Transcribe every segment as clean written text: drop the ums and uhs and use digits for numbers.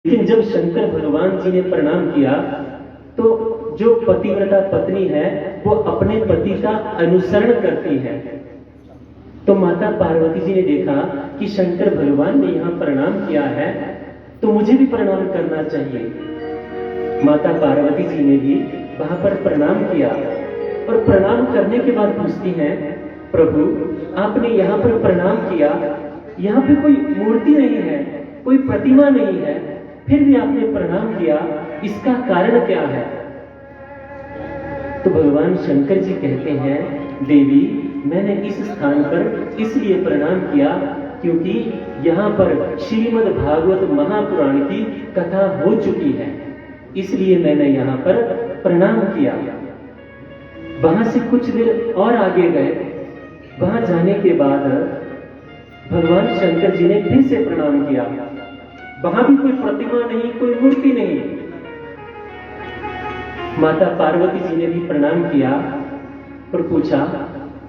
लेकिन जब शंकर भगवान जी ने प्रणाम किया तो जो पतिव्रता पत्नी है वो अपने पति का अनुसरण करती है। तो माता पार्वती जी ने देखा कि शंकर भगवान ने यहाँ प्रणाम किया है तो मुझे भी प्रणाम करना चाहिए। माता पार्वती जी ने भी वहां पर प्रणाम किया और प्रणाम करने के बाद पूछती हैं, प्रभु आपने यहाँ पर प्रणाम किया, यहाँ पे कोई मूर्ति नहीं है, कोई प्रतिमा नहीं है, फिर भी आपने प्रणाम किया, इसका कारण क्या है? तो भगवान शंकर जी कहते हैं, देवी मैंने इस स्थान पर इसलिए प्रणाम किया क्योंकि यहाँ पर श्रीमद् भागवत महापुराण की कथा हो चुकी है, इसलिए मैंने यहाँ पर प्रणाम किया। वहां से कुछ देर और आगे गए, वहां जाने के बाद भगवान शंकर जी ने फिर से प्रणाम किया। वहां भी कोई प्रतिमा नहीं, कोई मूर्ति नहीं। माता पार्वती जी ने भी प्रणाम किया और पूछा,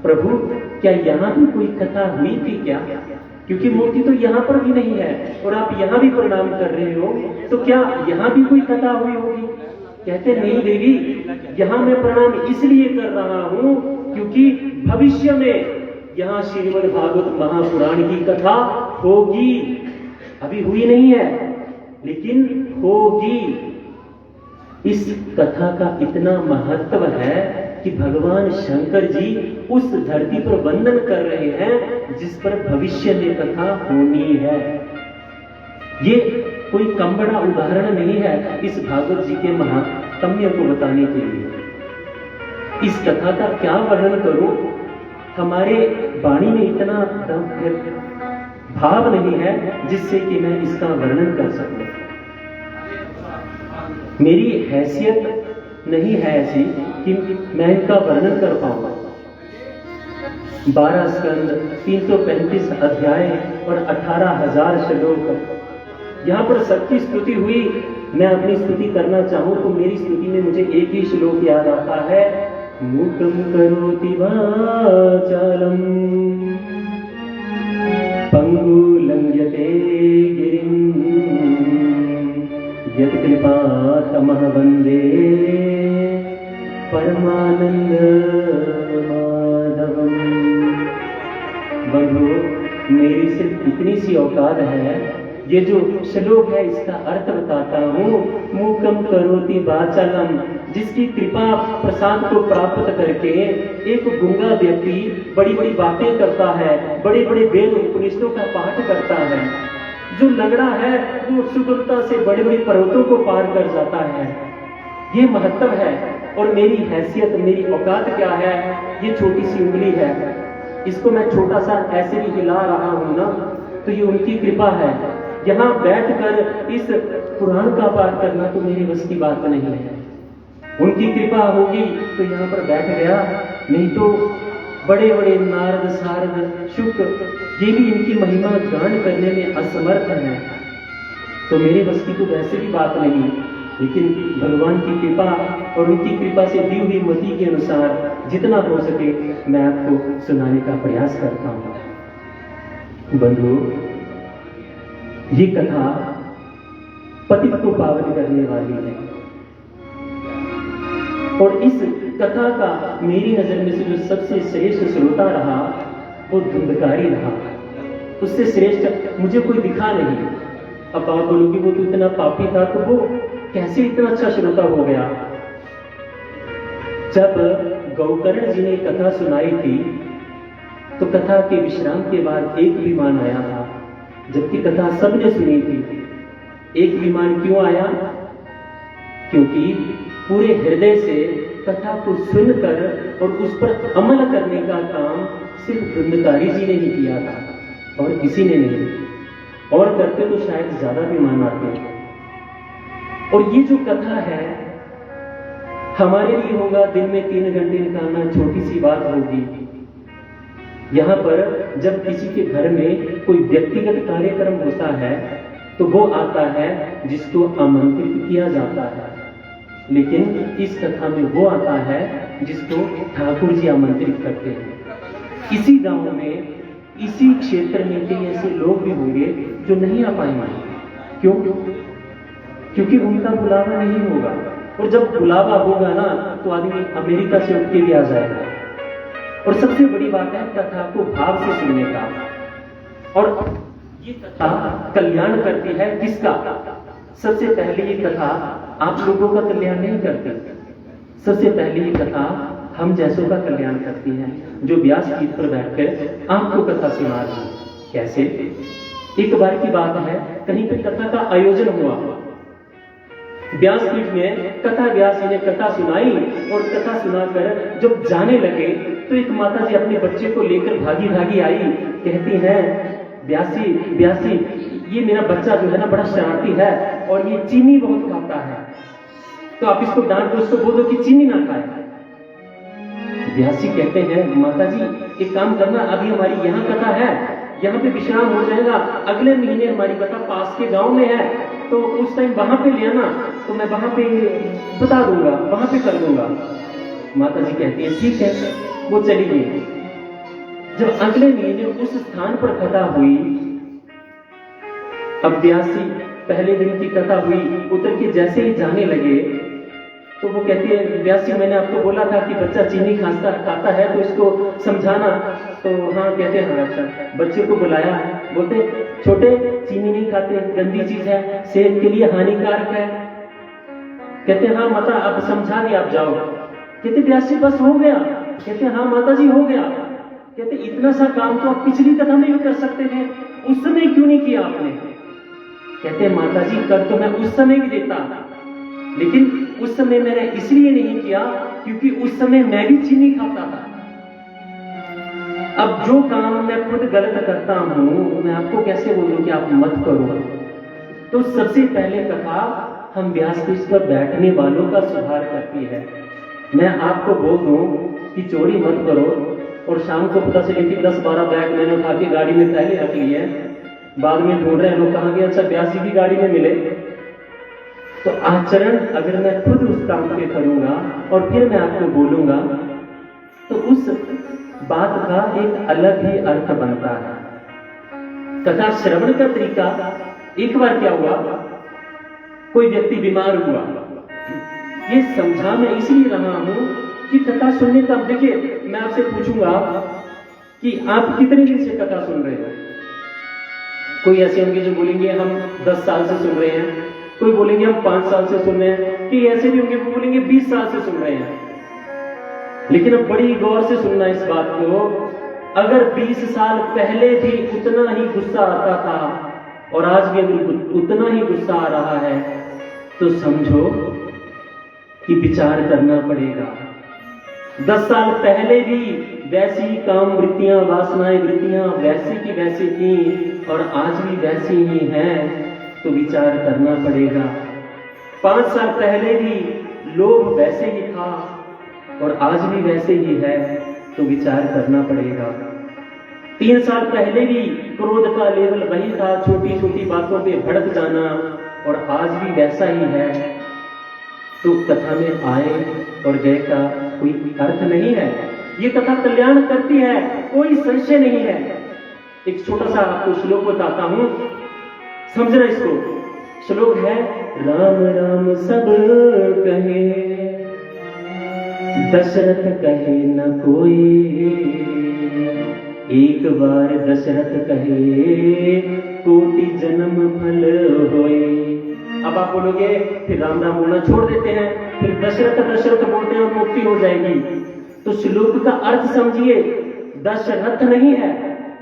प्रभु क्या यहाँ भी कोई कथा हुई थी क्या? क्योंकि मूर्ति तो यहाँ पर भी नहीं है और आप यहाँ भी प्रणाम कर रहे हो, तो क्या यहाँ भी कोई कथा हुई होगी? कहते नहीं देवी, यहाँ मैं प्रणाम इसलिए कर रहा हूँ क्योंकि भविष्य में यहाँ श्रीमद् भागवत महापुराण की कथा होगी। अभी हुई नहीं है लेकिन होगी। इस कथा का इतना महत्व है कि भगवान शंकर जी उस धरती पर वंदन कर रहे हैं जिस पर भविष्य में कथा होनी है। ये कोई कम बड़ा उदाहरण नहीं है इस भागवत जी के महात्म्य को बताने के लिए। इस कथा का क्या वर्णन करूं, हमारे वाणी में इतना भाव नहीं है जिससे कि मैं इसका वर्णन कर सकूं। मेरी हैसियत नहीं है ऐसी कि मैं इनका वर्णन कर पाऊंगा। 12 स्कंद, 335 अध्याय और 18,000 श्लोक, यहाँ पर सबकी स्तुति हुई। मैं अपनी स्तुति करना चाहूं तो मेरी स्तुति में मुझे एक ही श्लोक याद आता है, मूकं करोति वाचालं पंगुं लंघयते गिरिं यत्कृपातमः वन्दे परमानंद माधवम्। बंधु, मेरी सिर्फ इतनी सी औकात है, ये जो श्लोक है इसका अर्थ बताता हूँ। मूकं करोति वाचालं, जिसकी कृपा प्रसाद को प्राप्त करके एक गूंगा व्यक्ति बड़ी बड़ी बातें करता है, बड़े बड़े वेद उपनिषदों का पाठ करता है। जो लंगड़ा है वो सुगमता से बड़े बड़े पर्वतों को पार कर जाता है। ये महत्व है। और मेरी हैसियत, मेरी औकात क्या है? ये छोटी सी उंगली है, इसको मैं छोटा सा ऐसे भी हिला रहा हूं ना, तो ये उनकी कृपा है। यहाँ बैठकर इस पुराण का पाठ करना तो मेरी बस की बात नहीं है। उनकी कृपा होगी तो यहाँ पर बैठ गया, नहीं तो बड़े बड़े नारद, सारद, शुक ये भी इनकी महिमा गान करने में असमर्थ है। तो मेरे बस की तो वैसे भी बात नहीं, लेकिन भगवान की कृपा और उनकी कृपा से दी हुई मति के अनुसार जितना हो सके मैं आपको सुनाने का प्रयास करता हूँ। बंधु, ये कथा पतित को पावन करने वाली है और इस कथा का मेरी नजर में से जो सबसे श्रेष्ठ श्रोता रहा वो धुंधकारी रहा। उससे श्रेष्ठ मुझे कोई दिखा नहीं। अब आप बोलोगे वो तो इतना पापी था, तो वो कैसे इतना अच्छा श्रोता हो गया? जब गौकर्ण जी ने कथा सुनाई थी तो कथा के विश्राम के बाद एक विमान आया था, जबकि कथा सबने सुनी थी। एक विमान क्यों आया? क्योंकि पूरे हृदय से कथा को सुनकर और उस पर अमल करने का काम सिर्फ धुंधकारी जी ने ही किया था और किसी ने नहीं। और करते तो शायद ज्यादा विमान आते। और ये जो कथा है हमारे लिए होगा दिन में 3 घंटे निकालना छोटी सी बात होगी। यहाँ पर जब किसी के घर में कोई व्यक्तिगत कार्यक्रम होता है तो वो आता है जिसको आमंत्रित किया जाता है, लेकिन इस कथा में वो आता है जिसको ठाकुर जी आमंत्रित करते हैं। इसी गांव में, इसी क्षेत्र में कई ऐसे लोग भी होंगे जो नहीं आ पाएंगे। क्यों? क्योंकि उनका बुलावा नहीं होगा। और जब बुलावा होगा ना तो आदमी अमेरिका से उठ के भी आ जाएगा। और सबसे बड़ी बात है कथा को भाव से सुनने का। और ये कथा कल्याण करती है किसका? सबसे पहले ये कथा आप लोगों का कल्याण नहीं करती, सबसे पहले ये कथा हम जैसों का कल्याण करती है, जो व्यास पीठ पर बैठकर आपको कथा सुना रही है। कैसे? एक बार की बात है, कहीं पे कथा का आयोजन हुआ, व्यासपीठ में कथा व्यास जी ने कथा सुनाई। और कथा सुनाकर जब जाने लगे तो एक माता जी अपने बच्चे को लेकर भागी भागी आई, कहती हैं व्यास जी ये मेरा बच्चा जो है ना बड़ा शरारती है और ये चीनी बहुत खाता है, तो आप इसको डांट दो, उसको बोलो कि चीनी ना खाए। व्यास जी कहते हैं माता जी एक काम करना, अभी हमारी यहाँ कथा है, यहाँ पे विश्राम हो जाएगा, अगले महीने हमारी कथा पास के गांव में है, तो उस टाइम वहां पे ले आना, तो मैं वहां पे बता दूंगा, वहां पे कर दूंगा। माता जी कहती है ठीक है, वो चली गई। जब अगले महीने उस स्थान पर कथा हुई, अब व्यास जी पहले दिन की कथा हुई, उतर के जैसे ही जाने लगे तो वो कहती है व्यास जी मैंने आपको बोला था कि बच्चा चीनी खाता है तो इसको समझाना। तो हाँ कहते हैं हाँ अच्छा। बच्चे को बुलाया, बोलते छोटे चीनी नहीं खाते, गंदी चीज है, सेहत के लिए हानिकारक है। कहते हैं हाँ माता अब समझा दिया, आप जाओ। कहते व्यास जी बस हो गया? कहते हाँ माता जी हो गया। कहते इतना सा काम तो आप पिछली कथा में भी कर सकते थे, उस समय क्यों नहीं किया आपने? कहते माता जी कर तो मैं उस समय भी देता, लेकिन उस समय मैंने इसलिए नहीं किया क्योंकि उस समय मैं भी चीनी खाता था। अब जो काम मैं खुद गलत करता हूं मैं आपको कैसे बोलूं कि आप मत करो? तो सबसे पहले कथा हम व्यासपीठ पर बैठने वालों का सुधार करती है। मैं आपको बोल दूं कि चोरी मत करो और शाम को पता चले कि 10-12 बैग मैंने उठा के गाड़ी में पहले रख लिए हैं, बाद में ढूंढ रहे हैं लोग कहाँ गए, अच्छा व्यास जी की गाड़ी में मिले। तो आचरण अगर मैं खुद उस काम पे करूंगा और फिर मैं आपको बोलूंगा तो उस बात का एक अलग ही अर्थ बनता है। कथा श्रवण का तरीका, एक बार क्या हुआ, कोई व्यक्ति बीमार हुआ। ये समझा मैं इसलिए रहा हूं कि कथा सुनने का, देखिए मैं आपसे पूछूंगा कि आप कितने दिन से कथा सुन रहे हो? कोई ऐसे होंगे जो बोलेंगे हम 10 साल से सुन रहे हैं, कोई बोलेंगे हम 5 साल से सुन रहे हैं, कि ऐसे भी होंगे वो बोलेंगे 20 साल से सुन रहे हैं। लेकिन अब बड़ी गौर से सुनना इस बात को, अगर 20 साल पहले भी उतना ही गुस्सा आता था और आज भी अगर उतना ही गुस्सा आ रहा है तो समझो कि विचार करना पड़ेगा। 10 साल पहले भी वैसी काम वृत्तियां, वासनाएं वृत्तियां वैसी की वैसी थी और आज भी वैसी ही हैं, तो विचार करना पड़ेगा। 5 साल पहले भी लोभ वैसे ही था और आज भी वैसे ही है, तो विचार करना पड़ेगा। 3 साल पहले भी क्रोध का लेवल वही था, छोटी छोटी बातों पे भड़क जाना, और आज भी वैसा ही है, तो कथा में आए और गए का कोई अर्थ नहीं है। ये कथा कल्याण करती है, कोई संशय नहीं है। एक छोटा सा आपको श्लोक बताता हूं, समझना इसको। श्लोक है राम राम सब कहे, दशरथ कहे न कोई, एक बार दशरथ कहे कोटि जन्म फल होए। अब आप बोलोगे फिर राम राम बोलना छोड़ देते हैं, फिर दशरथ दशरथ बोलते हैं और मुक्ति हो जाएगी। तो श्लोक का अर्थ समझिए, दशरथ नहीं है।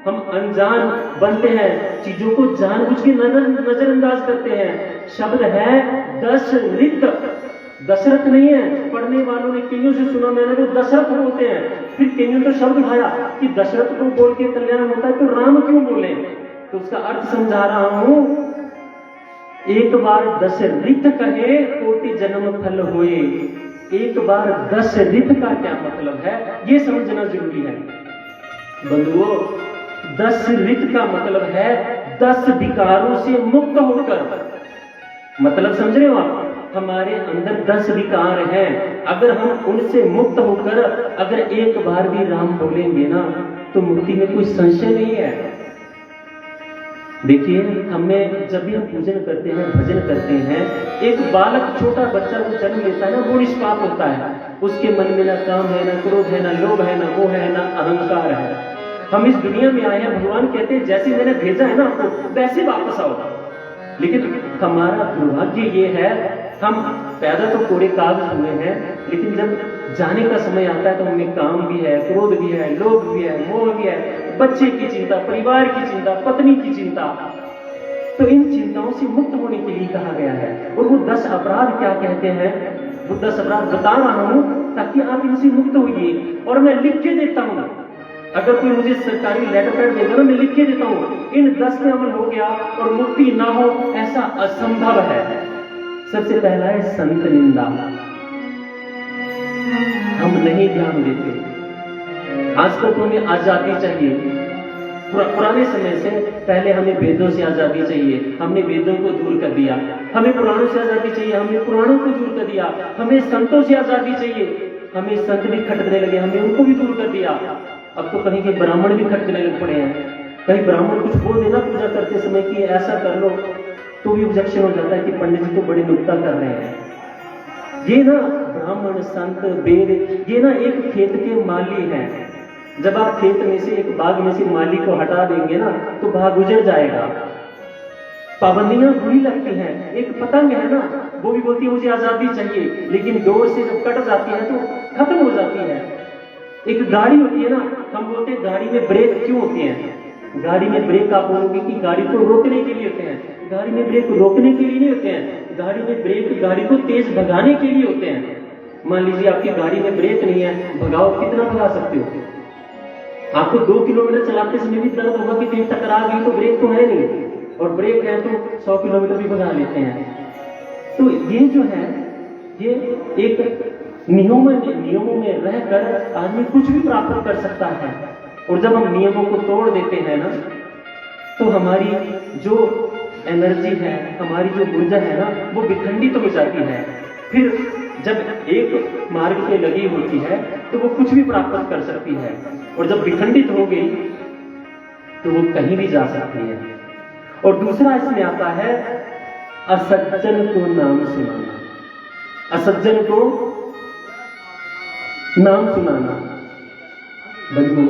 हम अनजान बनते हैं, चीजों को जानबूझ के नजरअंदाज करते हैं। शब्द है दशरथ, दशरथ नहीं है। पढ़ने वालों ने कईयों से सुना मैंने, वो दशरथ बोलते हैं, फिर कईयों तो शब्द उठाया कि दशरथ को बोल के कल्याण होता है, तो राम क्यों बोले? तो उसका अर्थ समझा रहा हूं। एक बार दशरथ कहे कोटि जन्म फल होए। एक बार दशरथ का क्या मतलब है ये समझना जरूरी है बंधुओं। दशरथ का मतलब है 10 विकारों से मुक्त होकर। मतलब समझ रहे हो आप? हमारे अंदर 10 विकार हैं, अगर हम उनसे मुक्त होकर अगर एक बार भी राम बोलेंगे ना, तो मुक्ति में कोई संशय नहीं है। देखिए, हमें जब भी हम पूजन करते हैं, भजन करते हैं, एक बालक, छोटा बच्चा जो जन्म लेता है ना, वो निष्पाप होता है। उसके मन में ना काम है, ना क्रोध है, ना लोभ है, ना मोह है, ना अहंकार है। हम इस दुनिया में आए हैं, भगवान कहते हैं जैसे मैंने भेजा है ना आपको, वैसे वापस आओ। लेकिन हमारा दुर्भाग्य ये है, हम पैदा तो कोरे कागज हुए हैं, लेकिन जब जाने का समय आता है तो हमें काम भी है, क्रोध भी है, लोभ भी है, मोह भी है, बच्चे की चिंता, परिवार की चिंता, पत्नी की चिंता। तो इन चिंताओं से मुक्त होने के लिए कहा गया है। और वो 10 अपराध क्या कहते हैं, वो 10 अपराध बता रहा हूं ताकि आप इनसे मुक्त होइए। और मैं लिख के देता हूं, अगर कोई मुझे सरकारी लेटर पैड देगा ना, मैं लिख के देता हूं, इन 10 में अमल हो गया और मुक्ति ना हो, ऐसा असंभव है। सबसे पहला है संत निंदा। हम नहीं ध्यान देते। आजकल तो हमें आजादी चाहिए। पुराने समय से पहले हमें वेदों से आजादी चाहिए, हमने वेदों को दूर कर दिया। हमें पुराणों से आजादी चाहिए, हमने पुराणों को दूर कर दिया। हमें संतों से आजादी चाहिए, हमें संत भी खटकने लगे, हमने उनको भी दूर कर दिया। अब तो कहीं के ब्राह्मण भी खटकने लग पड़े हैं। कहीं ब्राह्मण कुछ बोल देना पूजा करते समय कि ऐसा कर लो, तो भी ऑब्जेक्शन हो जाता है कि पंडित जी तो बड़ी नुक्ता कर रहे हैं। ये ना ब्राह्मण, संत, वेद, ये ना एक खेत के माली हैं। जब आप खेत में से, एक बाग में से माली को हटा देंगे ना, तो बाग उजड़ जाएगा। पाबंदियां बुरी लगती हैं। एक पतंग है ना, वो भी बोलती है मुझे आजादी चाहिए, लेकिन डोर से जब कट जाती है तो खत्म हो जाती है। एक गाड़ी होती है ना, हम बोलते हैं गाड़ी में ब्रेक क्यों होते हैं? गाड़ी में ब्रेक आप बोलोगे कि गाड़ी को रोकने के लिए होते हैं। गाड़ी में ब्रेक रोकने के लिए नहीं होते हैं, गाड़ी में ब्रेक गाड़ी को तेज भगाने के लिए होते हैं। मान लीजिए आपकी गाड़ी में ब्रेक नहीं है, भगाओ, कितना भगा सकते हो? आपको 2 किलोमीटर चलाते समय भी दर्द होगा कि कहीं टकरा गई, तो ब्रेक तो है नहीं, और ब्रेक है तो 100 किलोमीटर भी भगा लेते हैं। तो ये जो है, ये एक नियमों में रहकर आदमी कुछ भी प्राप्त कर सकता है। और जब हम नियमों को तोड़ देते हैं ना, तो हमारी जो एनर्जी है, हमारी जो ऊर्जा है ना, वो विखंडित हो जाती है। फिर जब एक मार्ग पे लगी होती है तो वो कुछ भी प्राप्त कर सकती है, और जब विखंडित हो गई तो वो कहीं भी जा सकती है। और दूसरा इसमें आता है असज्जन को नाम सुनाना। असज्जन को नाम सुनाना। बंधु,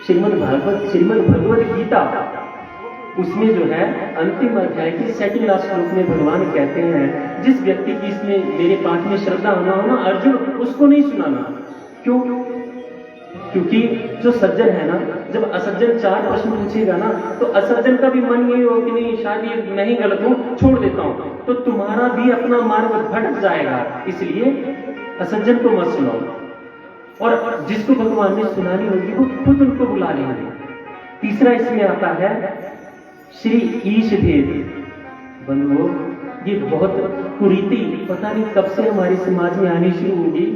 श्रीमद् भगवद गीता, उसमें जो है अंतिम अध्याय के 2nd लास्ट श्लोक में भगवान कहते हैं, जिस व्यक्ति की इसमें मेरे पाठ में श्रद्धा होना हो ना अर्जुन, उसको नहीं सुनाना। क्यों? क्योंकि जो सज्जन है ना, जब असज्जन 4 प्रश्न पूछेगा ना, तो असज्जन का भी मन यही हो कि नहीं, शायद मैं ही गलत हूं, छोड़ देता हूं, तो तुम्हारा भी अपना मार्ग भटक जाएगा। इसलिए असज्जन को मत सुनाओ, और जिसको भगवान ने सुनानी होगी वो खुद उनको बुला लेंगे। तीसरा इसमें आता है श्री ईश भेद। बंधुओं, ये बहुत कुरीति पता नहीं कब से हमारे समाज में आनी शुरू होगी।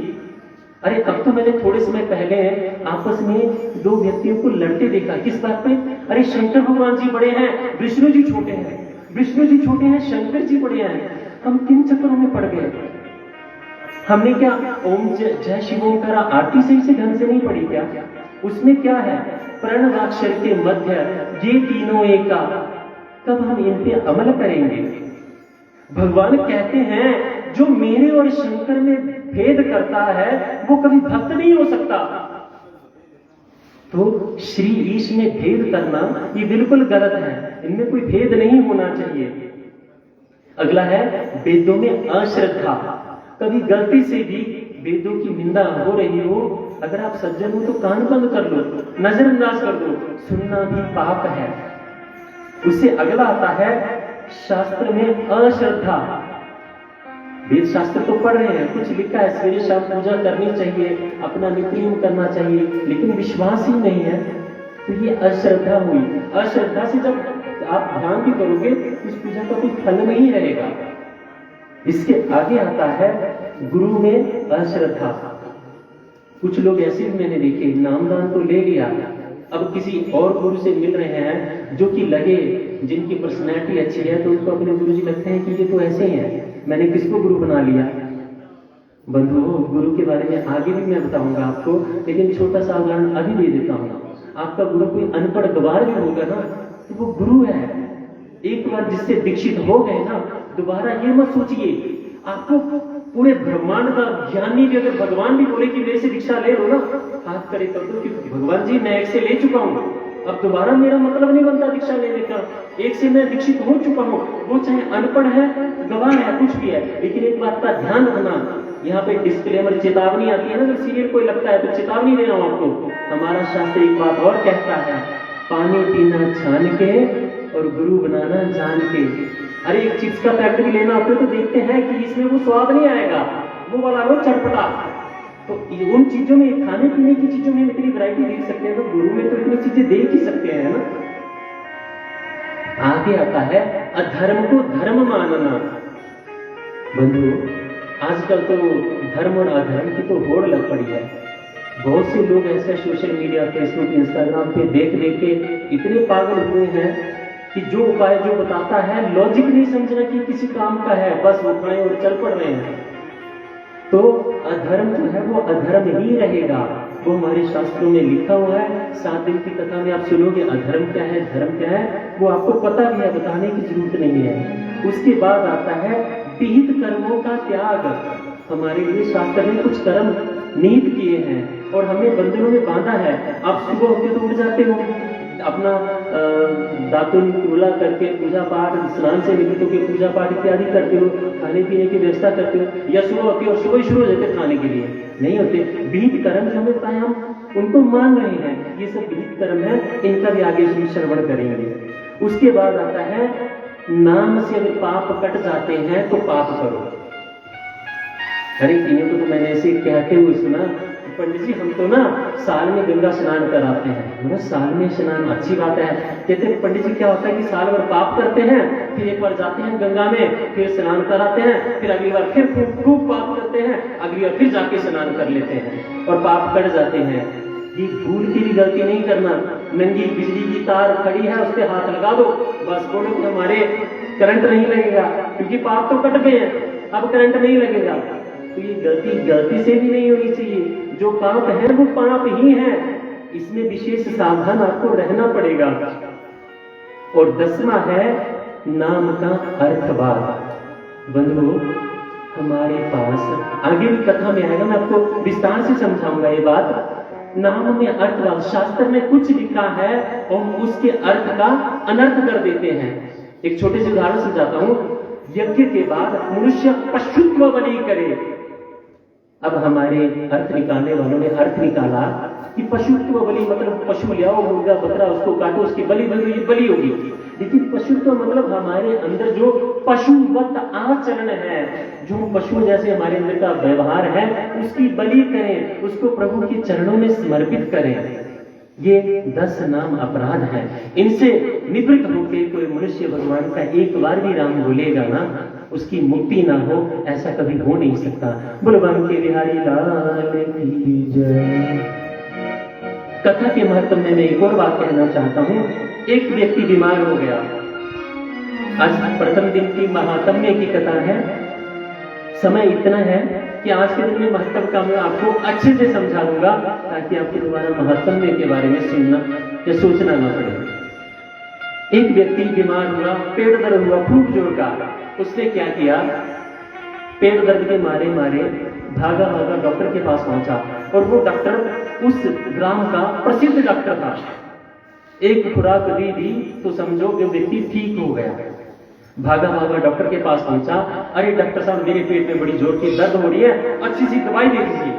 अरे अब तो मैंने थोड़े समय पहले आपस में 2 व्यक्तियों को लड़ते देखा। किस बात पे? अरे शंकर भगवान जी बड़े हैं, विष्णु जी छोटे हैं, विष्णु जी छोटे हैं, शंकर जी बड़े हैं। हम किन चक्करों में पड़ गए? हमने क्या ओम जय शिव ओंकार आरती सही से ढंग से नहीं पढ़ी क्या? उसमें क्या है? प्रणवाक्षर के मध्य ये तीनों एका। कब हम इन पे अमल करेंगे? भगवान कहते हैं जो मेरे और शंकर में भेद करता है वो कभी भक्त नहीं हो सकता। तो श्री ईश में भेद करना ये बिल्कुल गलत है, इनमें कोई भेद नहीं होना चाहिए। अगला है वेदों में अश्रद्धा। कभी गलती से भी वेदों की निंदा हो रही हो, अगर आप सज्जन हो तो कान बंद कर लो, नजरअंदाज कर दो, सुनना भी पाप है। उससे अगला आता है शास्त्र में अश्रद्धा। वेद शास्त्र तो पढ़ रहे हैं, कुछ लिखा है सवेरे शाम पूजा करनी चाहिए, अपना नित्यम करना चाहिए, लेकिन विश्वास ही नहीं है, तो ये अश्रद्धा हुई। अश्रद्धा से जब आप ध्यान भी करोगे इस पूजा का कोई फल नहीं रहेगा। इसके आगे आता है गुरु में अश्रद्धा। कुछ लोग ऐसे भी मैंने देखे, नामदान तो ले लिया, अब किसी और गुरु से मिल रहे हैं जो कि लगे जिनकी पर्सनैलिटी अच्छी है, तो उनको अपने गुरु जी लगते हैं कि ये तो ऐसे ही हैं, मैंने किसको गुरु बना लिया। बंधुओं, गुरु के बारे में आगे भी मैं बताऊंगा आपको, लेकिन छोटा सा उदाहरण अभी दे देता हूँ। आपका गुरु कोई अनपढ़ गवार भी होगा ना, तो वो गुरु है। एक बार जिससे दीक्षित हो गए ना, दोबारा ये मत सोचिए। आपको पूरे ब्रह्मांड का ज्ञानी भी अगर भगवान भी बोले कि मेरे से दीक्षा ले लो ना, हाथ करे तब तो कि भगवान जी मैं एक से ले चुका हूँ, अब दोबारा मेरा मतलब नहीं बनता दीक्षा लेने का, एक से मैं दीक्षित हो चुका हूँ। वो चाहे अनपढ़ है, गवाह है, कुछ भी है, लेकिन एक बात का ध्यान रखना, यहाँ पे डिस्क्लेमर चेतावनी आती है ना, अगर सीरियल कोई लगता है तो चेतावनी दे रहा हूँ आपको। हमारा शास्त्र एक बात और कहता है, पानी पीना छान के और गुरु बनाना जान के। अरे एक चिप्स का पैकेट भी लेना होता है तो देखते हैं कि इसमें वो स्वाद नहीं आएगा, वो वाला लो चटपटा। तो उन चीजों में, खाने पीने की चीजों में इतनी वैरायटी देख सकते हैं, तो गुरु में तो इतनी चीजें देख ही सकते हैं ना। आगे आता है अधर्म को धर्म मानना। बंधु, आजकल तो धर्म और अधर्म की तो होड़ लग पड़ी है। बहुत से लोग ऐसे सोशल मीडिया, फेसबुक, इंस्टाग्राम पे देख देख के इतने पागल हुए हैं कि जो उपाय जो बताता है, लॉजिक नहीं समझना कि किसी काम का है, बस वो खाएं और चल पड़ रहे हैं। तो अधर्म जो है वो अधर्म ही रहेगा। वो हमारे शास्त्रों में लिखा हुआ है। 7 दिन की कथा में आप सुनोगे अधर्म क्या है, धर्म क्या है, वो आपको पता भी है, बताने की जरूरत नहीं है। उसके बाद आता है विहित कर्मों का त्याग। हमारे लिए शास्त्र ने कुछ कर्म निहित किए हैं और हमें बंधनों में बांधा है। आप सुबह होते तो उठ जाते हो, अपना दातुन कुला करके पूजा पाठ, स्नान से निवृत्त होकर पूजा पाठ इत्यादि करते हो, खाने पीने की व्यवस्था करते हो, या सुबह होती है और सुबह ही शुरू हो जाते खाने के लिए नहीं होते। विहित कर्म जो हमें बताए हम उनको मान रहे हैं, ये सब विहित कर्म है, इनका भी आगे श्रवण करेंगे। उसके बाद आता है नाम से अगर पाप कट जाते हैं तो पाप करो। अरे इन्हें तो मैंने ऐसे कहते हुए सुना, पंडित जी हम तो ना साल में गंगा स्नान कराते हैं। साल में स्नान अच्छी बात है। कहते हैं पंडित जी क्या होता है कि साल भर पाप करते हैं, फिर एक बार जाते हैं गंगा में, फिर स्नान कराते हैं, फिर अगली बार फिर खूब पाप करते हैं, अगली बार फिर जाके स्नान कर लेते हैं और पाप कट जाते हैं। ये भूल की भी गलती नहीं करना। नंगी बिजली की तार खड़ी है, उस पर हाथ लगा दो, बस बोलो कि हमारे करंट नहीं लगेगा, क्योंकि पाप तो कट गए हैं, अब करंट नहीं लगेगा। तो ये गलती से भी नहीं होनी चाहिए। जो पाप है वो पाप ही है, इसमें विशेष सावधान आपको रहना पड़ेगा। और 10वां है नाम का अर्थवाद। बंधु, हमारे पास आगे भी कथा में आएगा, मैं आपको विस्तार से समझाऊंगा ये बात। नाम में अर्थवाद, शास्त्र में कुछ लिखा है और उसके अर्थ का अनर्थ कर देते हैं। एक छोटे से उदाहरण से जाता हूं। यज्ञ के बाद मनुष्य पशुत्व बलि करे। अब हमारे अर्थ निकालने वालों ने अर्थ निकाला कि पशुत्व बलि मतलब पशु ले आओ, मुर्गा बकरा, उसको काटो, उसकी बलि बनो, ये बलि होगी। लेकिन पशुत्व मतलब हमारे अंदर जो पशुवत आचरण है, जो पशु जैसे हमारे अंदर का व्यवहार है, उसकी बलि करें, उसको प्रभु के चरणों में समर्पित करें। ये 10 नाम अपराध हैं। इनसे निवृत्त होकर कोई मनुष्य भगवान का एक बार भी नाम बोलेगा ना, उसकी मुक्ति ना हो, ऐसा कभी हो नहीं सकता। बुलबम के बिहारी लाल की जय। कथा के महत्व में मैं एक और बात कहना चाहता हूँ। एक व्यक्ति बीमार हो गया। आज प्रथम दिन की महात्म्य की कथा है। समय इतना है कि आज के दिन में महत्व का मैं आपको अच्छे से समझा दूंगा, ताकि आपको दोबारा महात्म्य के बारे में सुनना या सोचना ना पड़े। एक व्यक्ति बीमार हुआ, पेट दर्द हुआ खूब जोर का। उसने क्या किया, पेट दर्द के मारे मारे भागा भागा डॉक्टर के पास पहुंचा, और वो डॉक्टर उस ग्राम का प्रसिद्ध डॉक्टर था। एक खुराक दी तो समझो कि व्यक्ति ठीक हो गया। भागा भागा डॉक्टर के पास पहुंचा। अरे डॉक्टर साहब, मेरे पेट में बड़ी जोर की दर्द हो रही है, अच्छी सी दवाई दे दीजिए।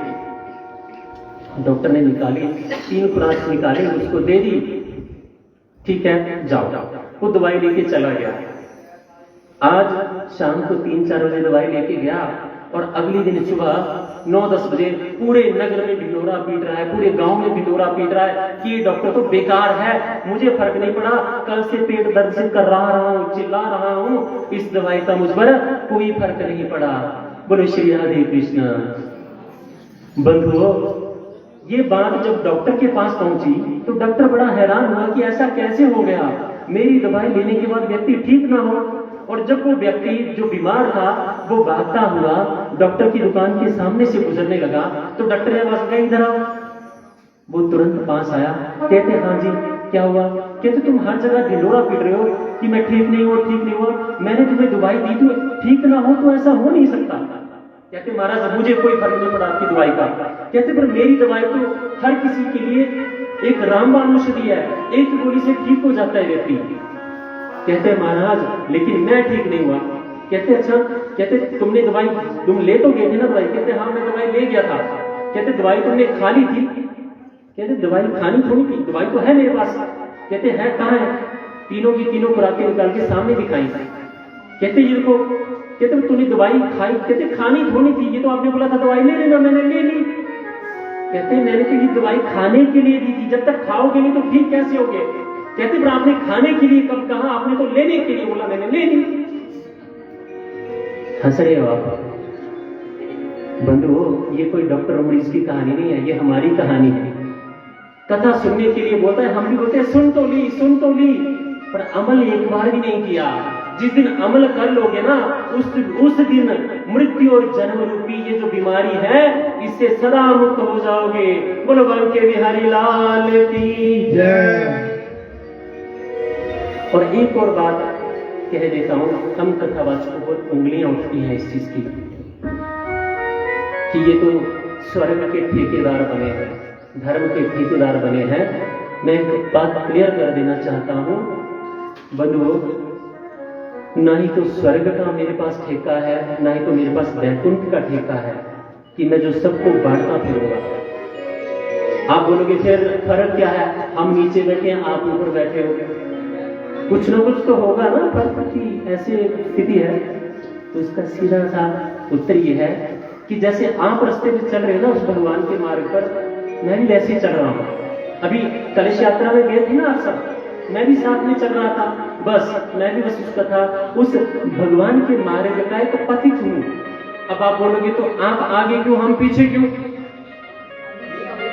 डॉक्टर ने निकाली, 3 खुराक निकाली, उसको दे दी। ठीक है, जाओ। वो दवाई लेके चला गया। आज शाम को 3-4 बजे दवाई लेके गया, और अगली दिन सुबह 9-10 बजे पूरे नगर में ढिंढोरा पीट रहा है, पूरे गांव में ढिंढोरा पीट रहा है कि ये डॉक्टर तो बेकार है, मुझे फर्क नहीं पड़ा, कल से पेट दर्द से कर रहा हूं, चिल्ला रहा हूं, इस दवाई का मुझ पर कोई फर्क नहीं पड़ा। बोले श्री राधे कृष्ण। बंधुओं, ये बात जब डॉक्टर के पास पहुंची तो डॉक्टर बड़ा हैरान हुआ कि ऐसा कैसे हो गया, मेरी दवाई लेने के बाद व्यक्ति ठीक ना हो। और जब वो व्यक्ति जो बीमार था वो भागता हुआ डॉक्टर की दुकान के सामने से गुजरने लगा, तो डॉक्टर ने आवाज लगाई, इधर आओ। वो तुरंत पास आया। कहते हाँ जी, क्या हुआ? कहते तुम हर जगह ढिंढोरा पीट रहे हो कि मैं ठीक नहीं हुआ, ठीक नहीं हुआ। मैंने तुम्हें दवाई दी थी, ठीक ना हो तो ऐसा हो नहीं सकता। कहते महाराज मुझे कोई फर्क नहीं पड़ा आपकी दवाई का। कहते पर मेरी दवाई तो हर किसी के लिए एक रामबाण औषधि है, एक गोली से ठीक हो जाता है व्यक्ति। कहते महाराज लेकिन मैं ठीक नहीं हुआ। कहते अच्छा, कहते तुमने दवाई तुम ले तो गए थे ना दवाई? कहते हाँ मैं दवाई ले गया था। कहते दवाई तुमने खा ली थी? कहते दवाई खानी थोड़ी थी, दवाई तो है मेरे पास। कहते है कहाँ है? तीनों की तीनों खुराकें निकाल के सामने दिखाई। कहते ये देखो। कहते तूने दवाई खाई? कहते खानी थोड़ी थी, ये तो आपने बोला था दवाई ले लेना, मैंने ले ली। कहते मैंने तो ये दवाई खाने के लिए दी थी, जब तक खाओगे नहीं तो ठीक कैसे होगे? कहते पर आपने खाने के लिए कब कहा? आपने तो लेने के लिए बोला, मैंने ले ली। हंस रहे हो आप बंधुओं, ये कोई डॉक्टर और मरीज की कहानी नहीं है, ये हमारी कहानी है। कथा सुनने के लिए बोलता है, हम भी बोलते हैं सुन तो ली, पर अमल एक बार भी नहीं किया। जिस दिन अमल कर लोगे ना उस दिन मृत्यु और जन्म रूपी ये जो बीमारी है इससे सदा मुक्त हो जाओगे। बोलो बंके बिहारी लाल की जय। और एक और बात कह देता हूं, हम कथावाचकों को उंगलियां उठती हैं इस चीज की कि ये तो स्वर्ग के ठेकेदार बने हैं, धर्म के ठेकेदार बने हैं। मैं एक बात क्लियर कर देना चाहता हूं बंधुओं, ना ही तो स्वर्ग का मेरे पास ठेका है, ना ही तो मेरे पास वैकुंठ का ठेका है कि मैं जो सबको बांटता फिरूंगा। आप बोलोगे फिर फर्क क्या है? हम नीचे बैठे हैं, आप ऊपर बैठे हो, कुछ ना कुछ तो होगा ना फर्क की ऐसी स्थिति है। तो इसका सीधा सा उत्तर यह है कि जैसे आप रास्ते में चल रहे हो ना उस भगवान के मार्ग पर, मैं भी वैसे ही चल रहा हूं। अभी कलश यात्रा में गए थे ना आप सब, मैं भी साथ में चल रहा था, बस मैं भी बस उसका था, उस भगवान के मार्ग का एक पथिक हूं। अब आप बोलोगे तो आप आगे क्यों, हम पीछे क्यों?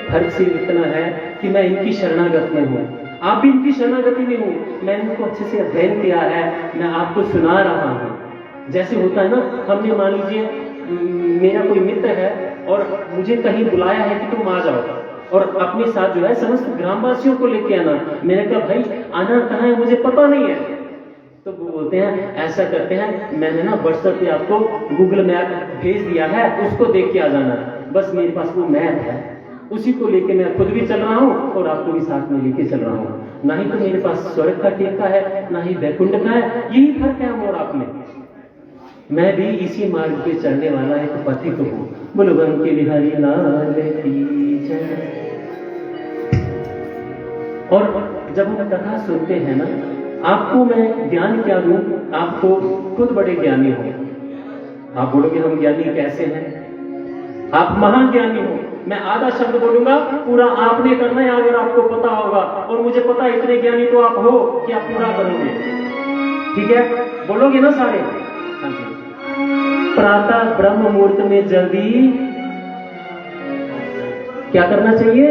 फर्क सिर्फ इतना है कि मैं इनकी शरणागत में हूं, आप भी इनकी शरणागति में हूं। मैंने इनको अच्छे से अध्ययन किया है, मैं आपको सुना रहा हूं। जैसे होता है ना, हमने मान लीजिए मेरा कोई मित्र है और मुझे कहीं बुलाया है कि तुम आ जाओ और अपने साथ जो है समस्त ग्रामवासियों को लेके आना। मैंने कहा भाई आना कहाँ है मुझे पता नहीं है। तो वो बोलते हैं ऐसा करते हैं, मैंने ना व्हाट्सएप पे आपको गूगल मैप भेज दिया है, उसको देख के आ जाना। बस मेरे पास वो मैप है, उसी को लेके मैं खुद भी चल रहा हूँ और आपको भी साथ में लेके चल रहा हूँ। ना ही तो मेरे पास स्वर्ग का ठेका है, ना ही वैकुंठ का है। यही फर्क है हम और आप में। मैं भी इसी मार्ग पे चलने वाला एक पथिक हूँ। बोलो बंके बिहारी लाल की जय। और जब हम कथा सुनते हैं ना, आपको मैं ज्ञान क्या दूं? आपको खुद बड़े ज्ञानी हो। आप बोलोगे हम ज्ञानी कैसे हैं? आप महाज्ञानी हो। मैं आधा शब्द बोलूंगा, पूरा आपने करना है अगर आपको पता होगा, और मुझे पता है इतने ज्ञानी तो आप हो कि आप पूरा करोगे। ठीक है, बोलोगे ना सारे? हाँ जी। प्रातः ब्रह्म मुहूर्त में जल्दी क्या करना चाहिए?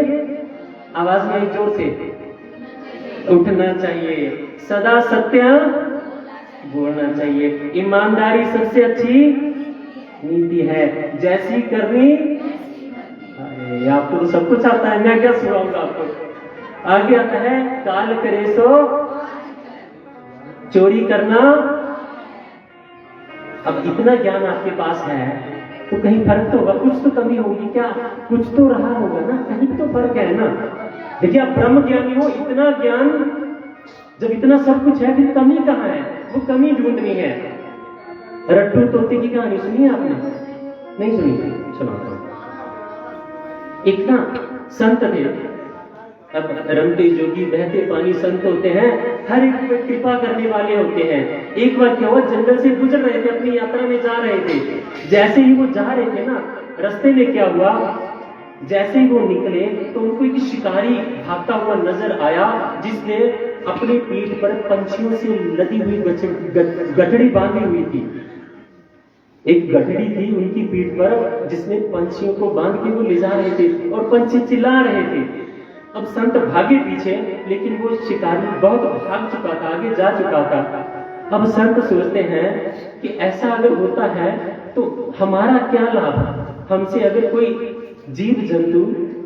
आवाज में जोर से उठना चाहिए, सदा सत्य बोलना चाहिए, ईमानदारी सबसे अच्छी नीति है, जैसी करनी। आपको तो सब कुछ आता है, मैं क्या सुनाऊंगा आपको। आगे आता है काल करे सो चोरी करना। अब इतना ज्ञान आपके पास है तो कहीं फर्क तो होगा, कुछ तो कमी होगी क्या? कुछ तो रहा होगा ना, कहीं तो फर्क है ना। देखिए आप ब्रह्म ज्ञानी हो, इतना ज्ञान जब इतना सब कुछ है फिर कमी कहाँ है? वो कमी ढूंढनी है। रट्टू तोते की कहानी सुनी है आपने? नहीं सुनी? सुनाता हूं। एक ना संत थे, अब रमते जोगी बहते पानी संत होते हैं, हर एक पे कृपा करने वाले होते हैं। एक बार क्या हुआ, जंगल से गुजर रहे थे, अपनी यात्रा में जा रहे थे। जैसे ही वो जा रहे थे ना, रास्ते में क्या हुआ, जैसे ही वो निकले तो उनको एक शिकारी भागता हुआ नजर आया, जिसने अपनी पीठ पर पंछियों से लदी हुई गठड़ी बांधी हुई थी। एक गठड़ी थी उनकी पीठ पर, जिसमें पंछियों को बांध के वो ले जा रहे थे और पंछी चिल्ला रहे थे। अब संत भागे पीछे, लेकिन वो शिकारी बहुत भाग चुका था, आगे जा चुका था। अब संत सोचते हैं कि ऐसा अगर होता है तो हमारा क्या लाभ? हमसे अगर कोई जीव जंतु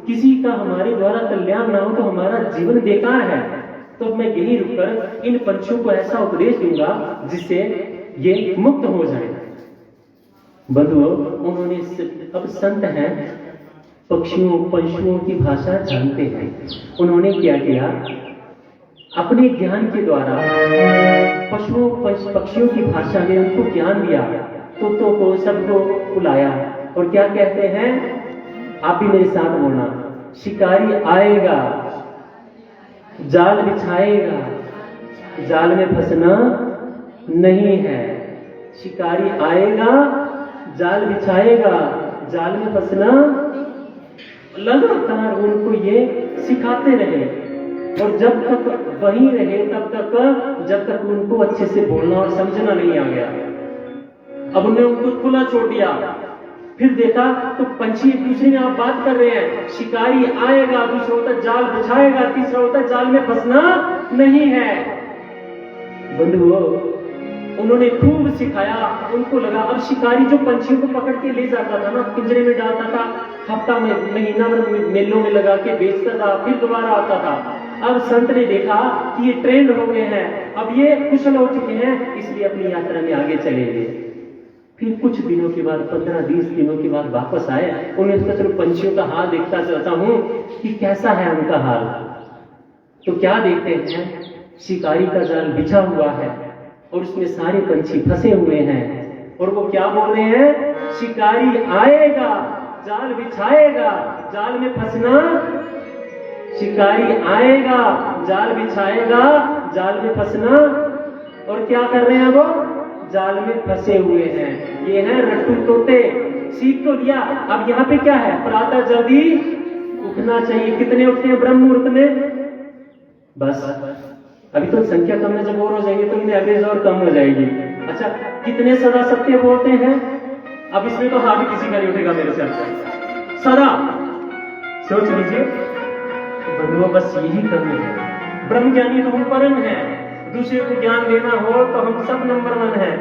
किसी का हमारे द्वारा कल्याण ना हो तो हमारा जीवन बेकार है। तो मैं यही रुककर इन पंछियों को ऐसा उपदेश दूंगा जिससे ये मुक्त हो जाए। बंधुओं, उन्होंने अब संत हैं, पक्षियों पशुओं की भाषा जानते हैं। उन्होंने क्या किया, अपने ज्ञान के द्वारा पक्षियों की भाषा में उनको ज्ञान दिया, तोतों को सबको बुलाया और क्या कहते हैं, आप भी मेरे साथ बोलना, शिकारी आएगा, जाल बिछाएगा, जाल में फंसना नहीं है। शिकारी आएगा, जाल बिछाएगा, जाल में फंसना। लगातार उनको ये सिखाते रहे और जब तक वहीं रहे तब तक, जब तक उनको अच्छे से बोलना और समझना नहीं आ गया। अब उन्होंने उनको खुला छोड़ दिया, फिर देखा तो पंछी एक दूसरे में आप बात कर रहे हैं, शिकारी आएगा, दूसरा होता जाल बिछाएगा, तीसरा होता जाल में फंसना नहीं है। बंधुओं, उन्होंने खूब सिखाया, उनको लगा। अब शिकारी जो पंछियों को पकड़ के ले जाता था ना, पिंजरे में डालता था, हफ्ता में महीना में मेलों में लगा के बेचता था, फिर दोबारा आता था। अब संत ने देखा कि ये ट्रेंड हो गए हैं, अब ये कुशल हो चुके हैं, इसलिए अपनी यात्रा में आगे चले गए। फिर कुछ दिनों के बाद, 15-20 दिनों के बाद वापस आए। उन्होंने सोचा चलो पंछियों का हाल देखता चलता हूं कि कैसा है उनका हाल। तो क्या देखते हैं, शिकारी का जाल बिछा हुआ है और उसमें सारे पंछी फंसे हुए हैं और वो क्या बोल रहे हैं, शिकारी आएगा, जाल बिछाएगा, जाल में फंसना। शिकारी आएगा, जाल बिछाएगा, जाल में फंसना। और क्या कर रहे हैं वो, जाल में फंसे हुए हैं। ये हैं रट्टू तोते। सीख तो लिया, अब यहाँ पे क्या है, प्रातः जल्दी उठना चाहिए। कितने उठते हैं ब्रह्म मुहूर्त में, बस अभी तो संख्या कम है, जब और हो जाएगी तो इनमें एवरेज और कम हो जाएगी। अच्छा, कितने सदा सत्य बोलते हैं, अब इसमें तो हाँ भी किसी का नहीं उठेगा मेरे से सदा। सोच लीजिए बंधुओं, बस यही कमी है। ब्रह्म ज्ञानी तो हम परम है, दूसरे को ज्ञान देना हो तो हम सब नंबर 1 है,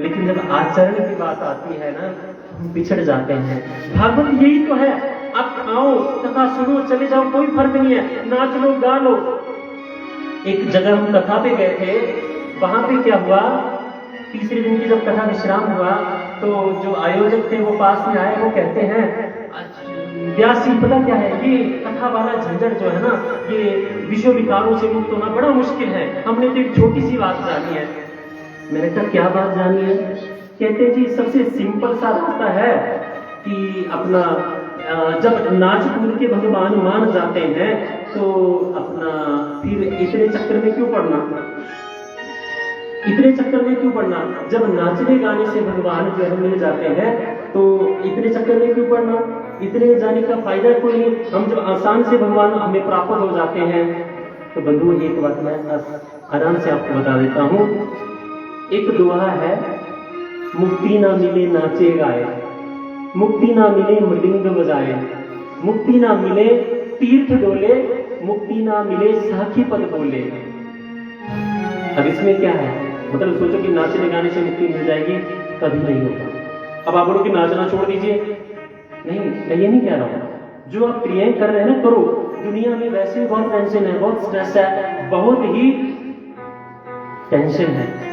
लेकिन जब आचरण की बात आती है ना, हम पिछड़ जाते हैं। भागवत यही तो है, आप आओ कथा सुनो, चले जाओ, कोई फर्क नहीं है, नाच लो गा लो। एक जगह हम कथा पे गए थे, वहां पे क्या हुआ, तीसरे दिन की जब कथा विश्राम हुआ तो जो आयोजक थे वो पास में आए, वो कहते हैं, व्यास जी पता क्या है, ये कथा वाला झंझट जो है ना, ये विश्व विकारों से मुक्त होना बड़ा मुश्किल है, हमने तो एक छोटी सी बात जानी है। मैंने कहा क्या बात जानी है, कहते जी सबसे सिंपल सा रास्ता है कि अपना जब नाचपुर के भगवान मान जाते हैं तो अपना फिर इतने चक्कर में क्यों पड़ना, इतने चक्कर में क्यों पड़ना, जब नाचने गाने से भगवान जो है मिल जाते हैं तो इतने चक्कर में क्यों पड़ना, इतने जाने का फायदा कोई नहीं, हम जब आसान से भगवान हमें प्राप्त हो जाते हैं। तो बंधुओं एक बात मैं आराम से आपको बता देता हूँ, एक दोहा है, मुक्ति ना मिले नाचे गाए, मुक्ति ना मिले मृदंग बजाए, मुक्ति ना मिले तीर्थ डोले, मुक्ति ना मिले साखी पद बोले। अब इसमें क्या है, मतलब सोचो कि नाचने गाने से मुक्ति मिल जाएगी, कभी नहीं होगा। अब आप बोलो कि नाचना छोड़ दीजिए, नहीं, मैं ये नहीं कह रहा हूं, जो आप क्रियाएं कर रहे हैं ना करो। दुनिया में वैसे ही बहुत टेंशन है, बहुत स्ट्रेस है, बहुत ही टेंशन है।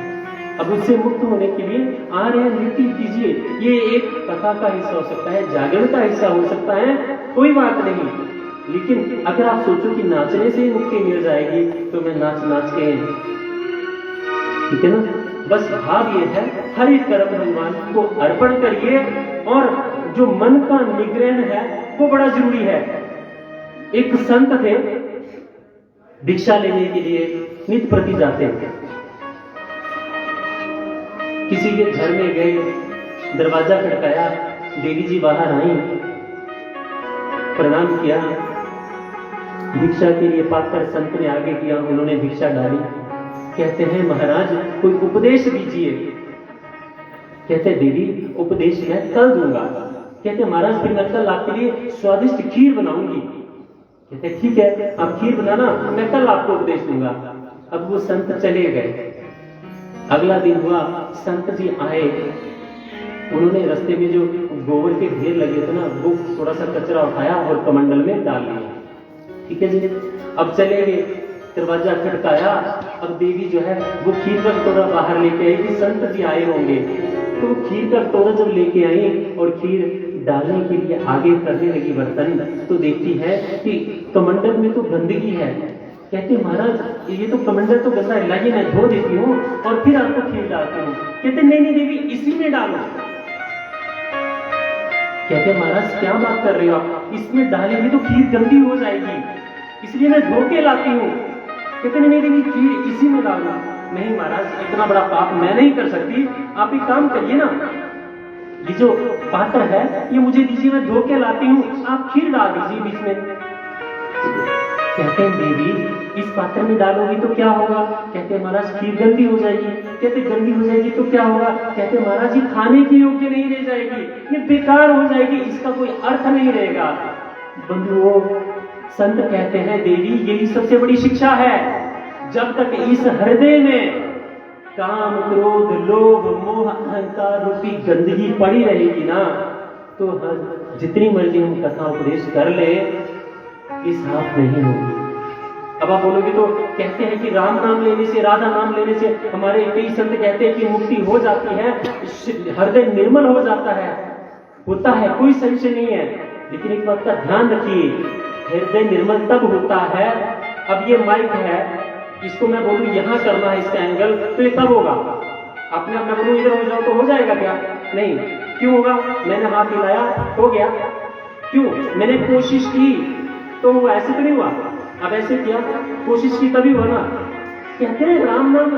अब उससे मुक्त होने के लिए आ रहे हैं, नृत्य कीजिए, ये एक कथा का हिस्सा हो सकता है, जागरण का हिस्सा हो सकता है, कोई बात नहीं। लेकिन अगर आप सोचो कि नाचने से ही मुक्ति मिल जाएगी तो मैं नाच नाच के, ठीक है ना, बस भाव ये है, हर एक कर्म भगवान को अर्पण करिए और जो मन का निग्रहण है वो बड़ा जरूरी है। एक संत थे, भिक्षा लेने के लिए नित्य प्रति जाते थे, किसी के घर में गए, दरवाजा खटकाया, देवी जी बाहर आई, प्रणाम किया, भिक्षा के लिए पात्र संत ने आगे किया, उन्होंने भिक्षा डाली। कहते हैं महाराज कोई उपदेश दीजिए। कहते देवी उपदेश मैं कल दूंगा। कहते महाराज फिर मैं कल आपके लिए स्वादिष्ट खीर बनाऊंगी। कहते ठीक है आप खीर बनाना, मैं कल आपको उपदेश दूंगा। अब वो संत चले गए। अगला दिन हुआ, संत जी आए, उन्होंने रास्ते में जो गोबर के ढेर लगे थे ना, वो थोड़ा सा कचरा उठाया और कमंडल में डाल लिया। ठीक है जी, अब चले गए, दरवाजा खटकाया, अब देवी जो है वो खीर का कटोरा बाहर लेके आई कि संत जी आए होंगे। तो खीर का कटोरा जब लेके आई और खीर डालने के लिए आगे करने लगी बर्तन, तो देखती है कि कमंडल में तो गंदगी है। कहते महाराज ये तो कमंडल तो गंदा है, लाइए मैं धो देती हूँ और फिर आपको खीर डालती हूँ। कहते नहीं नहीं देवी, इसी में डालो। कहते महाराज क्या बात कर रहे हो आप, इसमें डालेंगे तो खीर गंदी हो जाएगी, इसलिए मैं धो के लाती हूँ। कहते नहीं देवी, खीर इसी में डालना। नहीं महाराज, इतना बड़ा पाप मैं नहीं कर सकती, आप एक काम करिए ना, ये जो पात्र है ये मुझे दीजिए, मैं धो के लाती हूँ, आप खीर डाल दीजिए बीच में। कहते हैं देवी इस पात्र में डालोगी तो क्या होगा? कहते महाराज खीर गंदी हो जाएगी। कहते गंदी हो जाएगी तो क्या होगा? कहते महाराज ये खाने के योग्य नहीं रह जाएगी, ये बेकार हो जाएगी, इसका कोई अर्थ नहीं रहेगा। बंधुओं, संत कहते हैं देवी यही सबसे बड़ी शिक्षा है। जब तक इस हृदय में काम क्रोध लोभ मोह अहंकार रूपी गंदगी पड़ी रहेगी ना, तो जितनी मर्जी हम कथा उपदेश कर ले, इस हाथ नहीं होगी। अब आप बोलोगे तो कहते हैं कि राम नाम लेने से, राधा नाम लेने से हमारे कई संत कहते हैं कि मुक्ति हो जाती है, हृदय निर्मल हो जाता है। होता है, कोई संशय नहीं है, लेकिन एक बात का ध्यान रखिए, हृदय निर्मल तब होता है। अब ये माइक है, इसको मैं बोलूं यहां करना है इसका एंगल, तो ये तब होगा। अपने आप मैं बोलूं इधर हो जाओ तो हो जाएगा क्या? नहीं। क्यों होगा? मैंने हाथ हिलाया हो गया। क्यों? मैंने कोशिश की तो वो ऐसे तो नहीं हुआ। अब ऐसे किया, कोशिश की तभी हुआ ना। कहते हैं राम नाम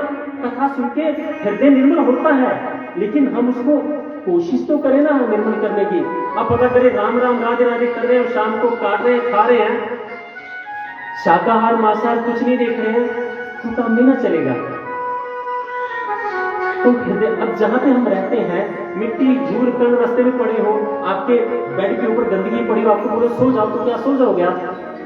कथा सुन के हृदय निर्मल होता है, लेकिन हम उसको कोशिश तो करें ना निर्मल करने की। अब पता करें राम राम राधे राधे कर रहे हैं, शाम को काट रहे हैं, खा रहे हैं, शाकाहार मांसाहार कुछ नहीं देख रहे हैं, तो काम नहीं ना चलेगा। तो हृदय, अब जहां पे हम रहते हैं, मिट्टी धूल कण रास्ते में पड़े हो, आपके बेड के ऊपर गंदगी पड़ी हो, आपको बोलो सो जाओ, तो क्या सो जाओगे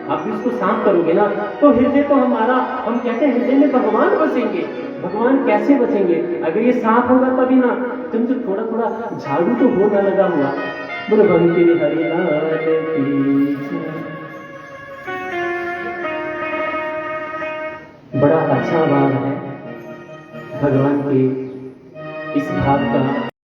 आप भी उसको साफ करोगे ना। तो हृदय तो हमारा, हम कहते हैं हृदय में भगवान बसेंगे। भगवान कैसे बसेंगे? अगर ये साफ होगा तभी ना। तुम जो थोड़ा थोड़ा झाड़ू तो हो ना लगा हुआ, बोलो बनती हरिलाल की जय। बड़ा अच्छा भाव है भगवान के इस भाव का।